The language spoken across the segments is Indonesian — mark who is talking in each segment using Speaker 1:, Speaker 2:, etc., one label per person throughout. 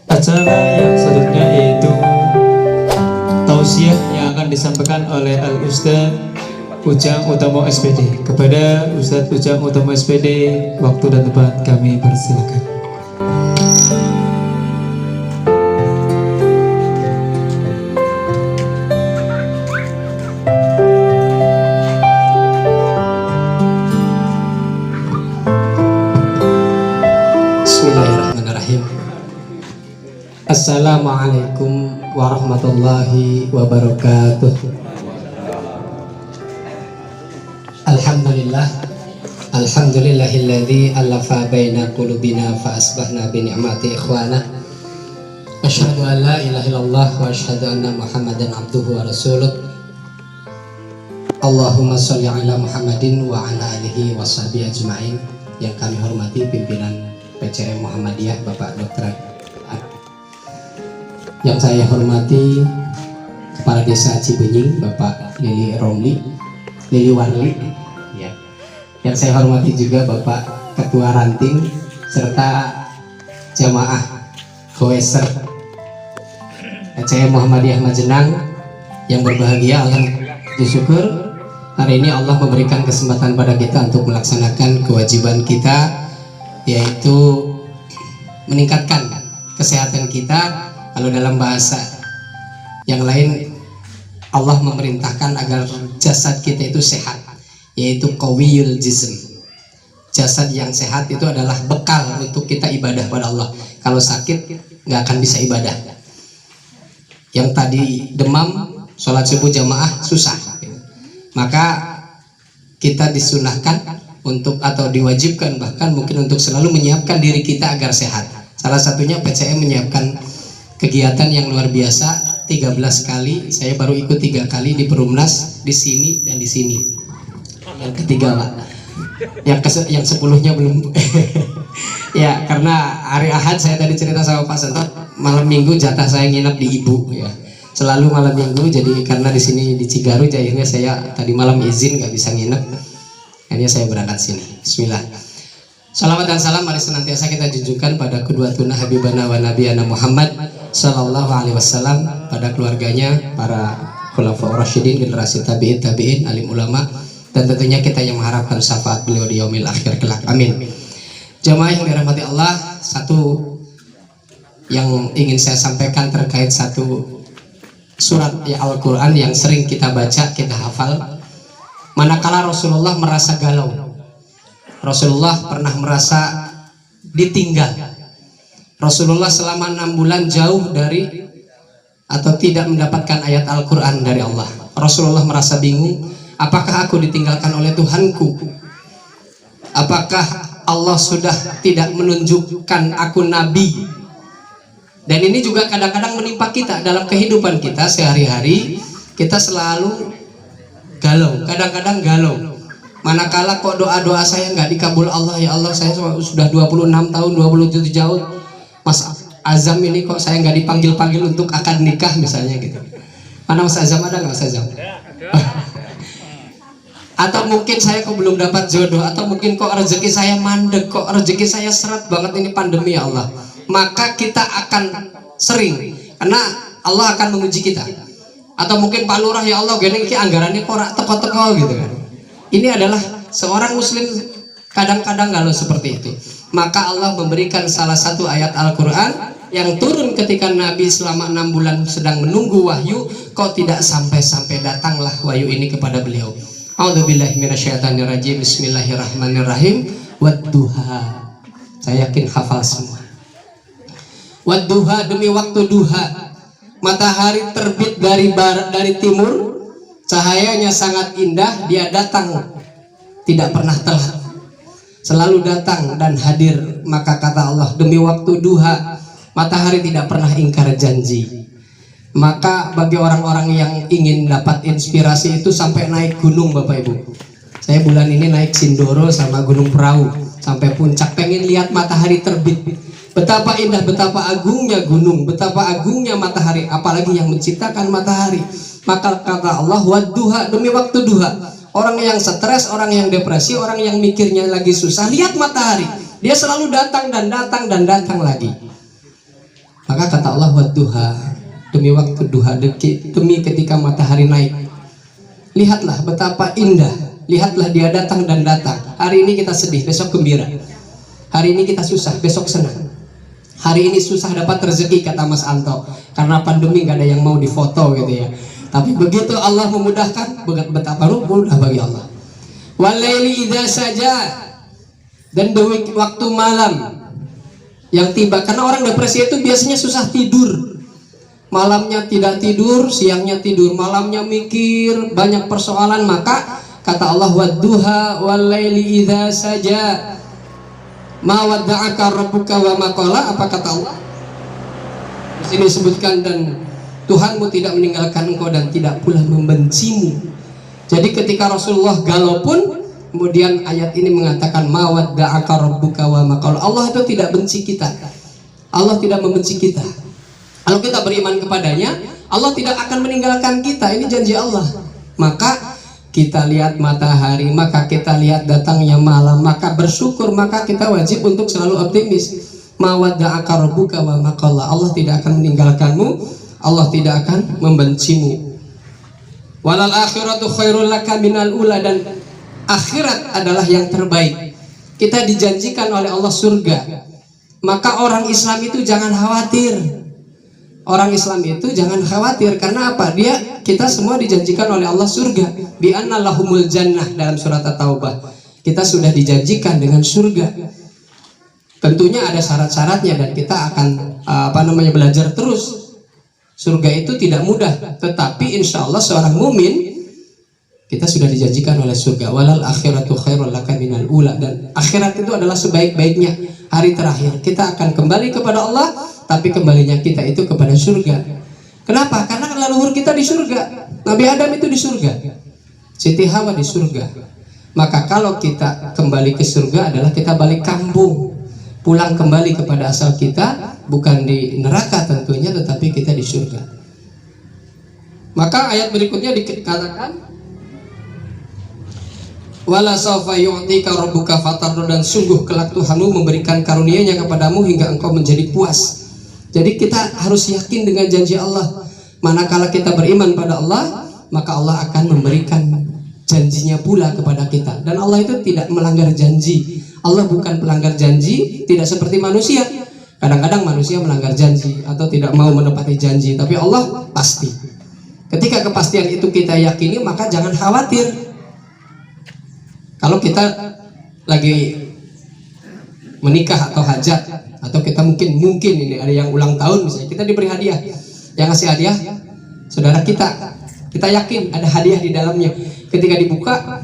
Speaker 1: Acara yang selanjutnya yaitu tausiah yang akan disampaikan oleh Al-Ustaz Ujang Utomo SPD. Kepada Ustaz Ujang Utomo SPD, waktu dan tempat kami persilakan.
Speaker 2: Bismillahirrahmanirrahim. Assalamualaikum warahmatullahi wabarakatuh. Alhamdulillahilladzi alafa baina qulubina fa asbahna bi ni'mati ikhwana. Asyhadu an la ilaha illallah wa asyhadu anna Muhammadan abduhu wa rasuluh. Allahumma sholli ala Muhammadin wa ala alihi wa sahbihi ajmain. Yang kami hormati pimpinan PCM Muhammadiyah Bapak Dr. Yang saya hormati Kepala Desa Cibenying Bapak Lili Warli ya. Yang saya hormati juga Bapak Ketua Ranting serta jamaah Koeser PCM Muhammadiyah Majenang yang berbahagia. Alhamdulillah syukur hari ini Allah memberikan kesempatan pada kita untuk melaksanakan kewajiban kita, yaitu meningkatkan kesehatan kita. Kalau dalam bahasa yang lain, Allah memerintahkan agar jasad kita itu sehat, yaitu qawiyul jism. Jasad yang sehat itu adalah bekal untuk kita ibadah pada Allah. Kalau sakit nggak akan bisa ibadah. Yang tadi demam, sholat subuh jamaah susah, maka kita disunahkan untuk atau diwajibkan bahkan mungkin untuk selalu menyiapkan diri kita agar sehat. Salah satunya PCM menyiapkan kegiatan yang luar biasa. 13 kali, saya baru ikut 3 kali di Perumnas, di sini dan di sini. Yang ketiga Pak, yang 10-nya belum. Ya karena hari Ahad saya tadi cerita sama Pak Sentot, malam Minggu jatah saya nginep di Ibu ya. Selalu malam Minggu, jadi karena di sini di Cigaruj akhirnya saya tadi malam izin nggak bisa nginep. Akhirnya saya berangkat sini. Bismillah. Salawat dan salam mari senantiasa kita junjungkan pada qudwatuna habibana wa nabiyana Muhammad sallallahu alaihi wasallam, pada keluarganya, para khulafaur rasyidin, generasi tabi'in, alim ulama, dan tentunya kita yang mengharapkan syafaat beliau di yaumil akhir kelak. Amin. Jamaah yang dirahmati Allah, satu yang ingin saya sampaikan terkait satu surat Al-Quran yang sering kita baca, kita hafal. Manakala Rasulullah merasa galau, Rasulullah pernah merasa ditinggal, Rasulullah selama 6 bulan jauh dari atau tidak mendapatkan ayat Al-Quran dari Allah. Rasulullah merasa bingung, apakah aku ditinggalkan oleh Tuhanku? Apakah Allah sudah tidak menunjukkan aku nabi? Dan ini juga kadang-kadang menimpa kita dalam kehidupan kita sehari-hari. Kita selalu galau, kadang-kadang galau. Manakala kok doa-doa saya nggak dikabul Allah, ya Allah saya sudah 26 tahun, 27 tahun Mas Azam ini kok saya nggak dipanggil-panggil untuk akad nikah misalnya gitu. Mana Mas Azam, ada nggak Mas Azam? Atau mungkin saya kok belum dapat jodoh, atau mungkin kok rezeki saya mandek, kok rezeki saya seret banget, ini pandemi ya Allah. Maka kita akan sering, karena Allah akan menguji kita. Atau mungkin Pak Lurah, ya Allah gini anggarannya kok teko-teko gitu kan. Ini adalah seorang muslim kadang-kadang galau seperti itu. Maka Allah memberikan salah satu ayat Al-Quran yang turun ketika Nabi selama 6 bulan sedang menunggu wahyu, kok tidak sampai-sampai datanglah wahyu ini kepada beliau. A'udzubillahi minasyaitonirrajim. Bismillahirrahmanirrahim. Wadduha. Saya yakin hafal semua. Wadduha, demi waktu duha, matahari terbit dari barat, dari timur, cahayanya sangat indah, dia datang tidak pernah telat, selalu datang dan hadir. Maka kata Allah, demi waktu duha, matahari tidak pernah ingkar janji. Maka bagi orang-orang yang ingin dapat inspirasi itu sampai naik gunung Bapak Ibu. Saya bulan ini naik Sindoro sama Gunung Perahu sampai puncak, pengen lihat matahari terbit. Betapa indah, betapa agungnya gunung, betapa agungnya matahari, apalagi yang menciptakan matahari. Maka kata Allah, wadduha, demi waktu duha. Orang yang stres, orang yang depresi, orang yang mikirnya lagi susah, lihat matahari. Dia selalu datang dan datang dan datang lagi. Maka kata Allah, wadduha, demi waktu duha, demi ketika matahari naik. Lihatlah betapa indah, lihatlah dia datang dan datang. Hari ini kita sedih, besok gembira. Hari ini kita susah, besok senang. Hari ini susah dapat rezeki, kata Mas Anto, karena pandemi gak ada yang mau difoto gitu ya. Tapi begitu Allah memudahkan, betapa mudah bagi Allah. Walaili idza saja, dan waktu malam yang tiba. Karena orang depresi itu biasanya susah tidur. Malamnya tidak tidur, siangnya tidur, malamnya mikir, banyak persoalan. Maka kata Allah, wadduha walaili idza saja, ma wadda'aka rabbuka wa ma qala. Apa kata Allah? Di sini disebutkan, dan Tuhanmu tidak meninggalkan engkau dan tidak pula membencimu. Jadi ketika Rasulullah galau pun, kemudian ayat ini mengatakan ma wadda'aka rabbuka wa ma qala. Allah itu tidak benci kita. Allah tidak membenci kita. Kalau kita beriman kepadanya, Allah tidak akan meninggalkan kita. Ini janji Allah. Maka kita lihat matahari, maka kita lihat datangnya malam, maka bersyukur, maka kita wajib untuk selalu optimis. Ma wadda'aka rabbuka wa ma qala. Allah tidak akan meninggalkanmu, Allah tidak akan membencimu. Walal akhiratu khairul laka minal ula, dan akhirat adalah yang terbaik. Kita dijanjikan oleh Allah surga. Maka orang Islam itu jangan khawatir. Orang Islam itu jangan khawatir. Karena apa? Kita semua dijanjikan oleh Allah surga. Bi anna lahumul jannah, dalam surat At-Taubah. Kita sudah dijanjikan dengan surga. Tentunya ada syarat-syaratnya, dan kita akan belajar terus. Surga itu tidak mudah, tetapi insya Allah seorang mumin, kita sudah dijanjikan oleh surga. Walal akhiratu khairul laka minal ula, dan akhirat itu adalah sebaik-baiknya hari terakhir. Kita akan kembali kepada Allah, tapi kembalinya kita itu kepada surga. Kenapa? Karena leluhur kita di surga. Nabi Adam itu di surga, Siti Hawa di surga. Maka kalau kita kembali ke surga adalah kita balik kampung, pulang kembali kepada asal kita, bukan di neraka tentunya, tetapi kita di surga. Maka ayat berikutnya dikatakan, wala sawfa yu'tika rabbuka fatarda, dan sungguh kelak Tuhanmu memberikan karunia-Nya kepadamu hingga engkau menjadi puas. Jadi kita harus yakin dengan janji Allah. Manakala kita beriman pada Allah, maka Allah akan memberikan janjinya pula kepada kita. Dan Allah itu tidak melanggar janji. Allah bukan pelanggar janji, tidak seperti manusia. Kadang-kadang manusia melanggar janji atau tidak mau menepati janji, tapi Allah pasti. Ketika kepastian itu kita yakini, maka jangan khawatir. Kalau kita lagi menikah atau hajat, atau kita mungkin ini ada yang ulang tahun misalnya, kita diberi hadiah. Yang ngasih hadiah saudara kita yakin ada hadiah di dalamnya. Ketika dibuka,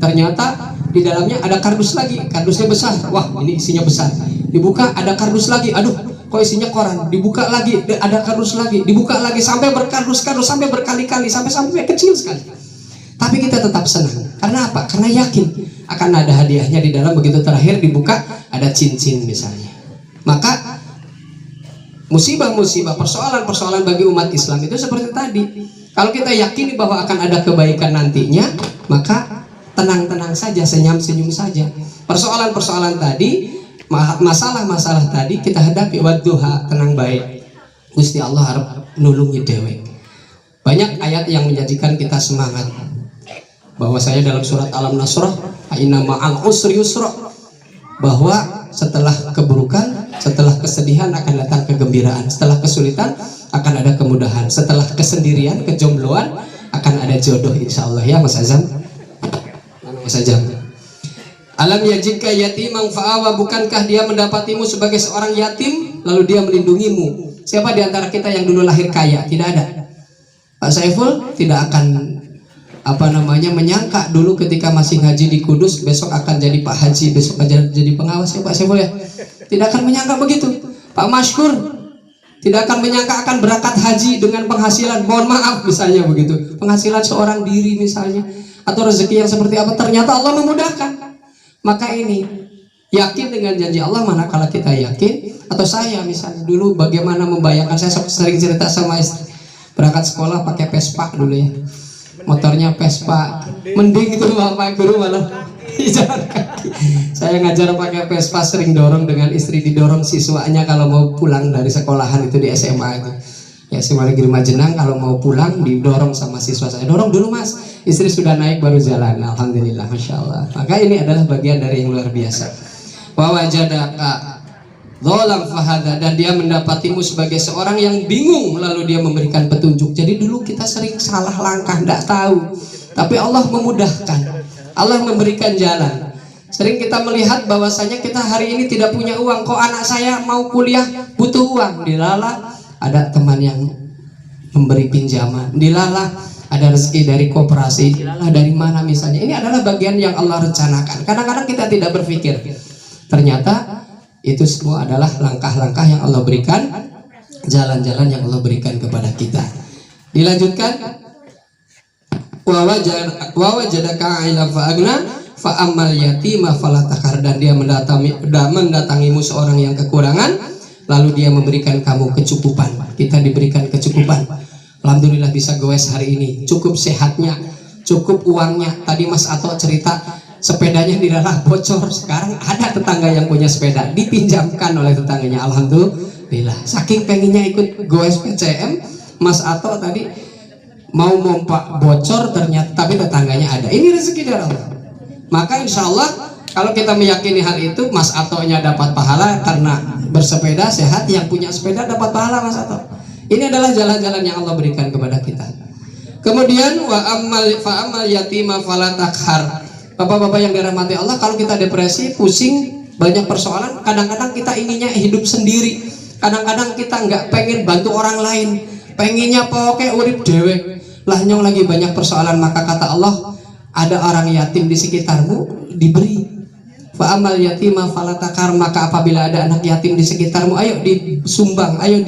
Speaker 2: ternyata di dalamnya ada kardus lagi, kardusnya besar. Wah, ini isinya besar. Dibuka, ada kardus lagi. Aduh, kok isinya koran. Dibuka lagi, ada kardus lagi. Dibuka lagi, sampai berkardus-kardus, sampai berkali-kali, sampai kecil sekali. Tapi kita tetap senang. Karena apa? Karena yakin akan ada hadiahnya di dalam. Begitu terakhir dibuka, ada cincin misalnya. Maka musibah-musibah, persoalan-persoalan bagi umat Islam itu seperti tadi. Kalau kita yakini bahwa akan ada kebaikan nantinya, maka tenang-tenang saja, senyum-senyum saja. Persoalan-persoalan tadi, masalah-masalah tadi kita hadapi. Wadduha, tenang baik, Gusti Allah harap nulungi dewek. Banyak ayat yang menjanjikan kita semangat. Bahwa saya dalam surat Al-Nasrah, inna ma'al usri yusra, bahwa setelah keburukan, setelah kesedihan akan datang kegembiraan, setelah kesulitan akan ada kemudahan, setelah kesendirian, kejombloan akan ada jodoh, insya Allah. Ya Mas Azam, Mas Azam. Alam yajidka yatimang fa'awa, bukankah dia mendapatimu sebagai seorang yatim lalu dia melindungimu? Siapa di antara kita yang dulu lahir kaya? Tidak ada. Pak Saiful tidak akan menyangka dulu ketika masih ngaji di Kudus besok akan jadi Pak Haji, besok akan jadi pengawas, ya Pak Saiful ya. Tidak akan menyangka begitu. Pak Mashkur tidak akan menyangka akan berangkat haji dengan penghasilan, mohon maaf misalnya begitu, penghasilan seorang diri misalnya, atau rezeki yang seperti apa, ternyata Allah memudahkan. Maka ini yakin dengan janji Allah. Manakala kita yakin, atau saya misalnya dulu bagaimana membayangkan, saya sering cerita sama istri, berangkat sekolah pakai Vespa dulu ya, motornya Vespa, mending itu Bapak Guru malah Jalan kaki. Saya ngajar pakai Vespa, sering dorong dengan istri, didorong siswanya kalau mau pulang dari sekolahan itu di SMA itu. Ya SMA Negeri Majenang, kalau mau pulang didorong sama siswa saya. Dorong dulu mas, istri sudah naik baru jalan. Alhamdulillah, masya Allah. Maka ini adalah bagian dari yang luar biasa. Wa wajadaka dzalam fahada, dan dia mendapatimu sebagai seorang yang bingung lalu dia memberikan petunjuk. Jadi dulu kita sering salah langkah, tidak tahu, tapi Allah memudahkan, Allah memberikan jalan. Sering kita melihat bahwasanya kita hari ini tidak punya uang, kok anak saya mau kuliah butuh uang, dilala ada teman yang memberi pinjaman, dilala ada rezeki dari koperasi, dilala dari mana misalnya. Ini adalah bagian yang Allah rencanakan. Kadang-kadang kita tidak berpikir, ternyata itu semua adalah langkah-langkah yang Allah berikan, jalan-jalan yang Allah berikan kepada kita. Dilanjutkan, wa wajadaka ila fa'agna fa'amal yatima falatakar, dan dia mendatangimu seorang yang kekurangan, lalu dia memberikan kamu kecukupan. Kita diberikan kecukupan. Alhamdulillah bisa goes hari ini, cukup sehatnya, cukup uangnya. Tadi Mas Ato cerita sepedanya dilalah bocor, sekarang ada tetangga yang punya sepeda dipinjamkan oleh tetangganya. Alhamdulillah, saking pengennya ikut goes PCM, Mas Ato tadi mau mompa bocor ternyata, tapi tetangganya ada. Ini rezeki dari Allah. Maka insya Allah kalau kita meyakini hal itu, Mas Atonya dapat pahala karena bersepeda sehat, yang punya sepeda dapat pahala Mas Ato. Ini adalah jalan-jalan yang Allah berikan kepada kita. Kemudian wa amal yatima falatakhar. Bapak-bapak yang dirahmati Allah, kalau kita depresi, pusing, banyak persoalan, kadang-kadang kita inginnya hidup sendiri. Kadang-kadang kita nggak pengen bantu orang lain, pengennya pokoknya urip dewe. Lah nyong lagi banyak persoalan, maka kata Allah, ada orang yatim di sekitarmu, diberi. Fa'amal yatima falatakar, maka apabila ada anak yatim di sekitarmu, ayo disumbang, ayo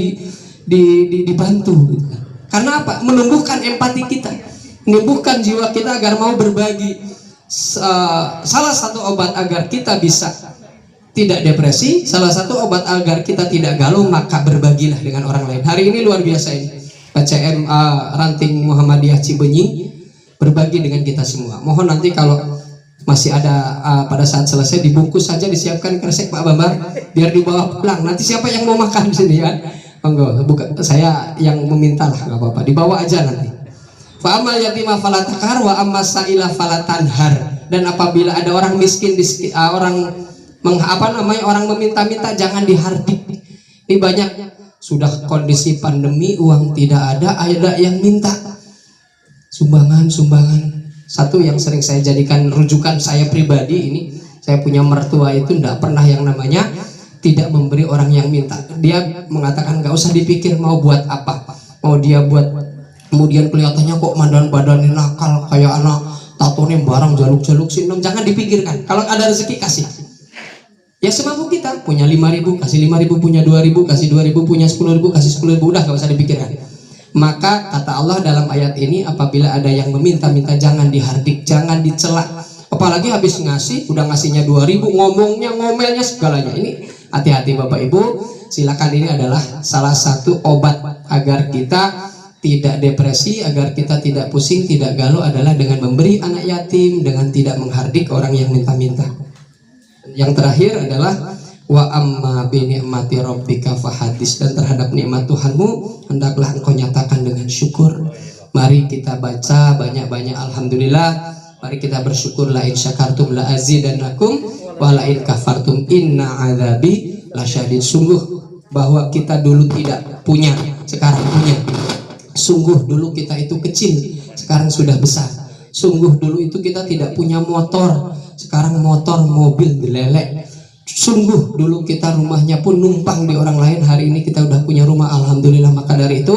Speaker 2: dibantu. Karena apa? Menumbuhkan empati kita, menumbuhkan jiwa kita agar mau berbagi. Salah satu obat agar kita bisa tidak depresi, salah satu obat agar kita tidak galau, maka berbagilah dengan orang lain. Hari ini luar biasa ini, PCM Ranting Muhammadiyah Cibenying berbagi dengan kita semua. Mohon nanti kalau masih ada pada saat selesai dibungkus saja, disiapkan kresek Pak Bambang biar dibawa pulang. Nanti siapa yang mau makan di sini kan? Enggak, bukan saya yang meminta lah, nggak apa-apa, dibawa aja nanti. Fa'amal yatima falatakar wa amma sa'ila falatanhar, dan apabila ada orang miskin orang meminta-minta, jangan dihardik. Ini banyak, sudah kondisi pandemi, uang tidak ada yang minta sumbangan. Satu yang sering saya jadikan rujukan saya pribadi, ini saya punya mertua itu tidak pernah yang namanya tidak memberi orang yang minta. Dia mengatakan nggak usah dipikir mau buat apa, mau dia buat. Kemudian kelihatannya kok badan nakal kayak anak tato nih, barang jaluk-jaluk sinem, jangan dipikirkan. Kalau ada rezeki kasih. Ya semampu kita, punya 5.000 kasih 5.000, punya 2.000 kasih 2.000, punya 10.000 kasih 10.000, udah gak usah dipikirkan. Maka kata Allah dalam ayat ini, apabila ada yang meminta-minta jangan dihardik, jangan dicela. Apalagi habis ngasih, udah ngasihnya 2.000, ngomelnya segalanya. Ini hati-hati Bapak Ibu, silakan, ini adalah salah satu obat agar kita tidak depresi, agar kita tidak pusing, tidak galau, adalah dengan memberi anak yatim, dengan tidak menghardik orang yang minta-minta. Yang terakhir adalah wa amma bi ni'mati rabbika fahadis, dan terhadap nikmat Tuhanmu hendaklah engkau nyatakan dengan syukur. Mari kita baca banyak-banyak alhamdulillah. Mari kita bersyukur, la in syakartum la azidannakum wa la in kafartum inna adzabi lasyadid. Sungguh bahwa kita dulu tidak punya, sekarang punya. Sungguh dulu kita itu kecil, sekarang sudah besar. Sungguh dulu itu kita tidak punya motor, sekarang motor, mobil, dilelek. Sungguh dulu kita rumahnya pun numpang di orang lain, hari ini kita udah punya rumah, alhamdulillah. Maka dari itu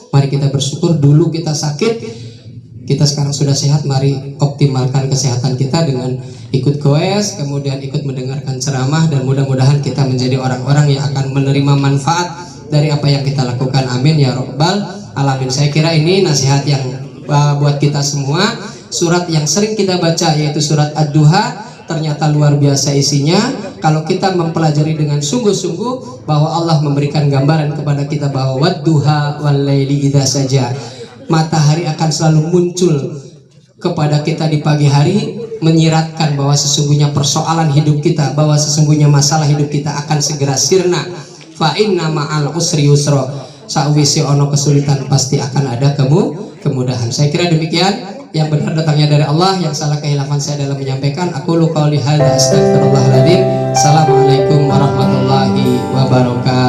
Speaker 2: mari kita bersyukur. Dulu kita sakit, kita sekarang sudah sehat. Mari optimalkan kesehatan kita dengan ikut goes, kemudian ikut mendengarkan ceramah, dan mudah-mudahan kita menjadi orang-orang yang akan menerima manfaat dari apa yang kita lakukan. Amin ya Rabbal alamin. Saya kira ini nasihat yang buat kita semua. Surat yang sering kita baca yaitu surat Ad-Duha, ternyata luar biasa isinya. Kalau kita mempelajari dengan sungguh-sungguh, bahwa Allah memberikan gambaran kepada kita bahwa wadduha wal laili idza saja, matahari akan selalu muncul kepada kita di pagi hari, menyiratkan bahwa sesungguhnya persoalan hidup kita, bahwa sesungguhnya masalah hidup kita akan segera sirna. Fa inna ma'al usri yusra, sakwise ono kesulitan pasti akan ada kemudahan. Saya kira demikian, yang benar datangnya dari Allah, yang salah kehilafan saya dalam menyampaikan. Aku qauli hadza astaghfirullahaladzim. Assalamualaikum warahmatullahi wabarakatuh.